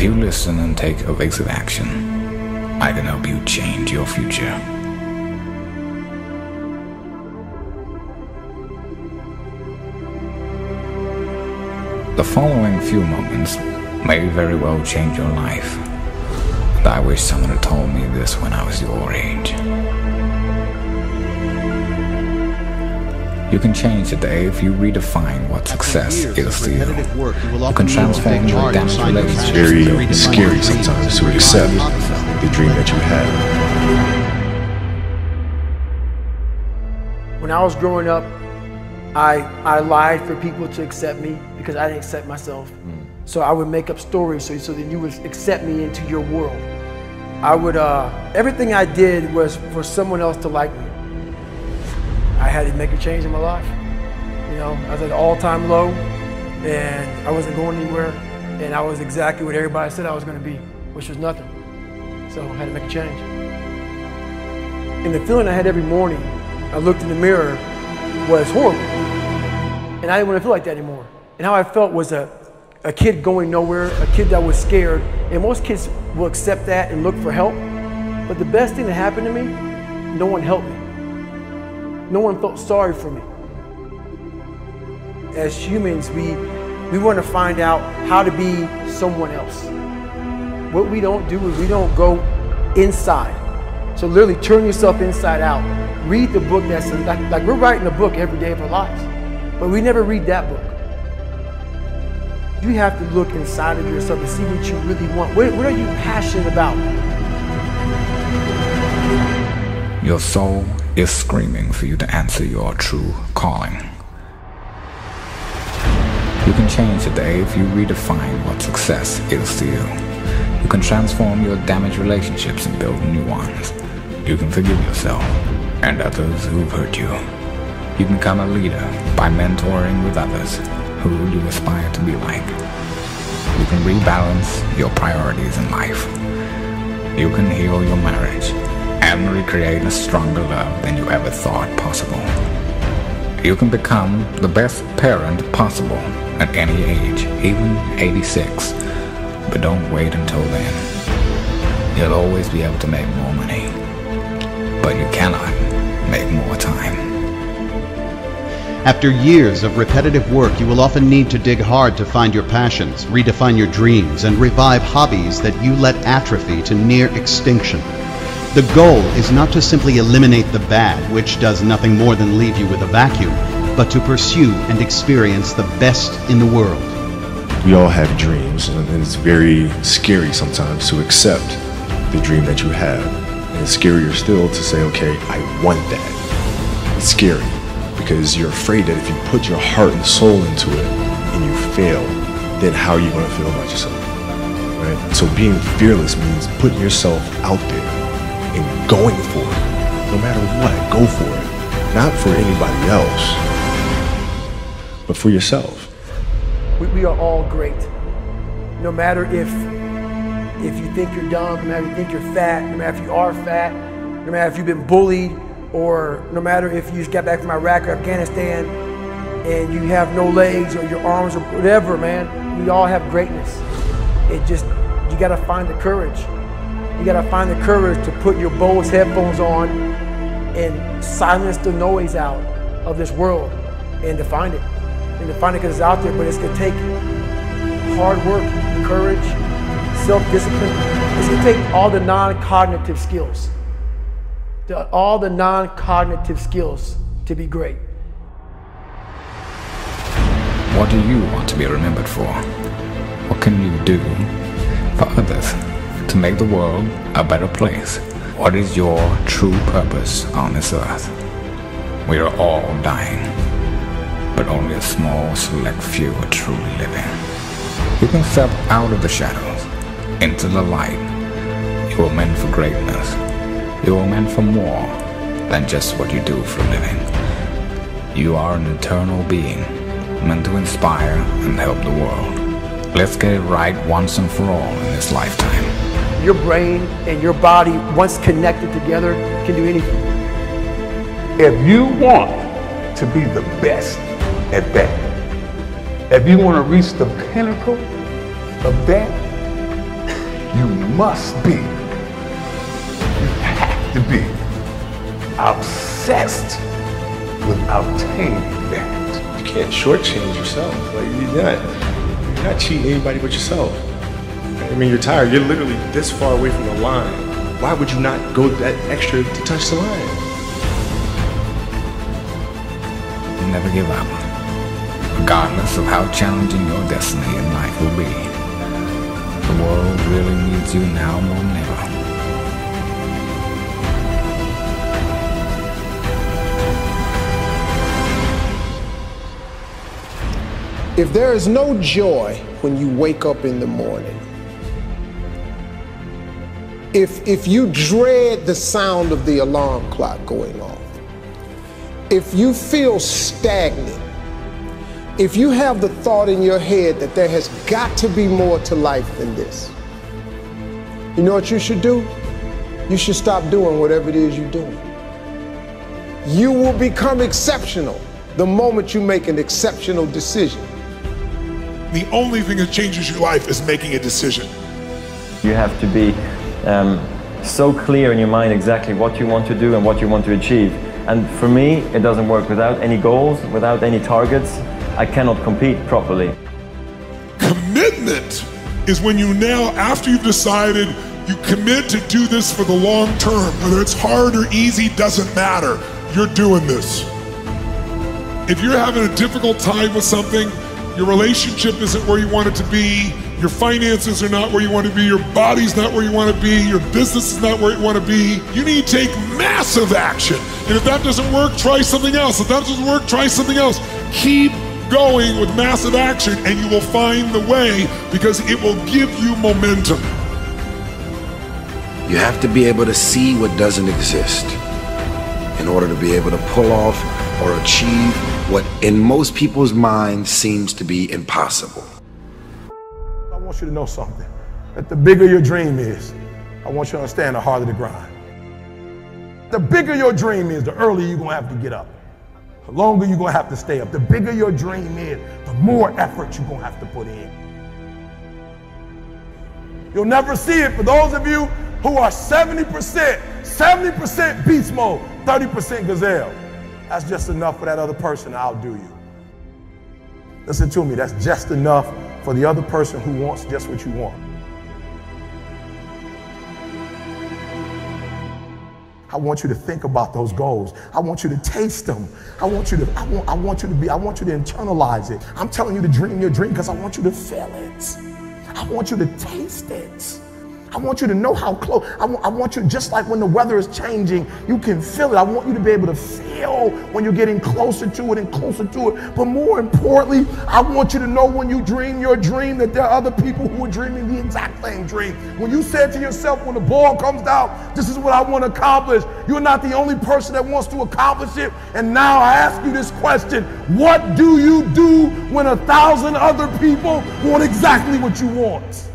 If you listen and take evasive action, I can help you change your future. The following few moments may very well change your life, and I wish someone had told me this when I was your age. You can change the day if you redefine what success is to you. You can transform your damaged relationships. It's very scary sometimes to accept the dream that you have. When I was growing up, I lied for people to accept me because I didn't accept myself. So I would make up stories so that you would accept me into your world. Everything I did was for someone else to like me. I had to make a change in my life. You know, I was at an all-time low, and I wasn't going anywhere, and I was exactly what everybody said I was going to be, which was nothing. So I had to make a change. And the feeling I had every morning, I looked in the mirror, was horrible. And I didn't want to feel like that anymore. And how I felt was a kid going nowhere, a kid that was scared. And most kids will accept that and look for help. But the best thing that happened to me, no one helped me. No one felt sorry for me. As humans, we want to find out how to be someone else. What we don't do is we don't go inside. So literally turn yourself inside out. Read the book that's like we're writing a book every day of our lives, but we never read that book. You have to look inside of yourself and see what you really want. What are you passionate about? Your soul is screaming for you to answer your true calling. You can change the day if you redefine what success is to you. You can transform your damaged relationships and build new ones. You can forgive yourself and others who've hurt you. You can become a leader by mentoring with others who you aspire to be like. You can rebalance your priorities in life. You can heal your marriage and recreate a stronger love than you ever thought possible. You can become the best parent possible at any age, even 86. But don't wait until then. You'll always be able to make more money, but you cannot make more time. After years of repetitive work, you will often need to dig hard to find your passions, redefine your dreams, and revive hobbies that you let atrophy to near extinction. The goal is not to simply eliminate the bad, which does nothing more than leave you with a vacuum, but to pursue and experience the best in the world. We all have dreams, and it's very scary sometimes to accept the dream that you have. And it's scarier still to say, okay, I want that. It's scary because you're afraid that if you put your heart and soul into it and you fail, then how are you going to feel about yourself? Right? So being fearless means putting yourself out there and going for it. No matter what, go for it. Not for anybody else, but for yourself. We are all great. No matter if you think you're dumb, no matter if you think you're fat, no matter if you are fat, no matter if you've been bullied, or no matter if you just got back from Iraq or Afghanistan and you have no legs or your arms or whatever, man, we all have greatness. You gotta find the courage. You gotta find the courage to put your Bose headphones on and silence the noise out of this world and to find it. And to find it because it's out there, but it's gonna take hard work, courage, self-discipline. It's gonna take all the non-cognitive skills. All the non-cognitive skills to be great. What do you want to be remembered for? What can you do for others to make the world a better place? What is your true purpose on this earth? We are all dying, but only a small select few are truly living. You can step out of the shadows into the light. You are meant for greatness. You are meant for more than just what you do for a living. You are an eternal being, meant to inspire and help the world. Let's get it right once and for all in this lifetime. Your brain and your body, once connected together, can do anything. If you want to be the best at that, if you want to reach the pinnacle of that, must be, you have to be obsessed with obtaining that. You can't shortchange yourself. Like you're not cheating anybody but yourself. I mean, you're tired. You're literally this far away from the line. Why would you not go that extra to touch the line? Never give up, regardless of how challenging your destiny in life will be. The world really needs you now more than ever. If there is no joy when you wake up in the morning, if you dread the sound of the alarm clock going off, if you feel stagnant, if you have the thought in your head that there has got to be more to life than this, you know what you should do? You should stop doing whatever it is you're doing. You will become exceptional the moment you make an exceptional decision. The only thing that changes your life is making a decision. You have to be so clear in your mind exactly what you want to do and what you want to achieve. And for me, it doesn't work without any goals, without any targets. I cannot compete properly. Commitment is when you now, after you've decided, you commit to do this for the long term. Whether it's hard or easy, doesn't matter. You're doing this. If you're having a difficult time with something, your relationship isn't where you want it to be, your finances are not where you want to be, your body's not where you want to be, your business is not where you want to be, you need to take massive action. And if that doesn't work, try something else. If that doesn't work, try something else. Keep going with massive action and you will find the way, because it will give you momentum. You have to be able to see what doesn't exist in order to be able to pull off or achieve what in most people's minds seems to be impossible. I want you to know something, that the bigger your dream is, I want you to understand the harder the grind. The bigger your dream is, the earlier you're gonna have to get up. The longer you're gonna have to stay up. The bigger your dream is, the more effort you're gonna have to put in. You'll never see it for those of you who are 70% beast mode, 30% gazelle. That's just enough for that other person to outdo you. Listen to me, that's just enough for the other person who wants just what you want. I want you to think about those goals. I want you to taste them. I want you to internalize it. I'm telling you to dream your dream because I want you to feel it. I want you to taste it. I want you to know how close. I want you, just like when the weather is changing, you can feel it. I want you to be able to feel when you're getting closer to it and closer to it. But more importantly, I want you to know when you dream your dream that there are other people who are dreaming the exact same dream. When you said to yourself, when the ball comes down, this is what I want to accomplish, you're not the only person that wants to accomplish it. And now I ask you this question: what do you do when 1,000 other people want exactly what you want?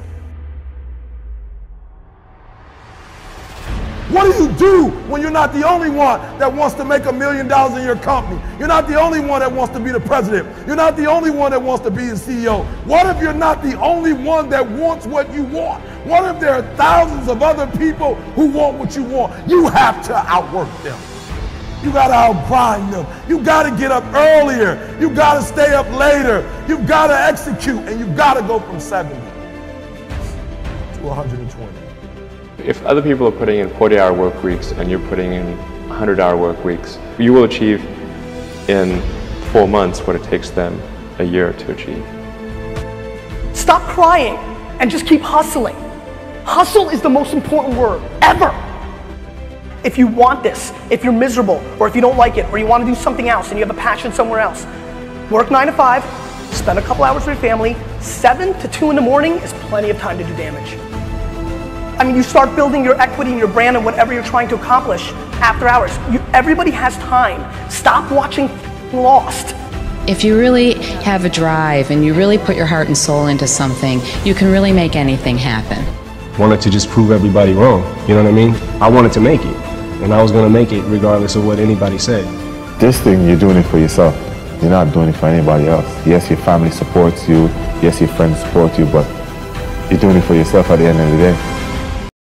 What do you do when you're not the only one that wants to make $1 million in your company? You're not the only one that wants to be the president. You're not the only one that wants to be the CEO. What if you're not the only one that wants what you want? What if there are thousands of other people who want what you want? You have to outwork them. You got to outgrind them. You got to get up earlier. You got to stay up later. You got to execute, and you got to go from 70 to 120. If other people are putting in 40-hour work weeks and you're putting in 100-hour work weeks, you will achieve in 4 months what it takes them a year to achieve. Stop crying and just keep hustling. Hustle is the most important word ever. If you want this, if you're miserable, or if you don't like it, or you want to do something else and you have a passion somewhere else, work 9 to 5, spend a couple hours with your family. 7 to 2 in the morning is plenty of time to do damage. I mean, you start building your equity and your brand and whatever you're trying to accomplish after hours. Everybody has time. Stop watching Lost. If you really have a drive and you really put your heart and soul into something, you can really make anything happen. Wanted to just prove everybody wrong, you know what I mean? I wanted to make it, and I was going to make it regardless of what anybody said. This thing, you're doing it for yourself. You're not doing it for anybody else. Yes, your family supports you. Yes, your friends support you, but you're doing it for yourself at the end of the day.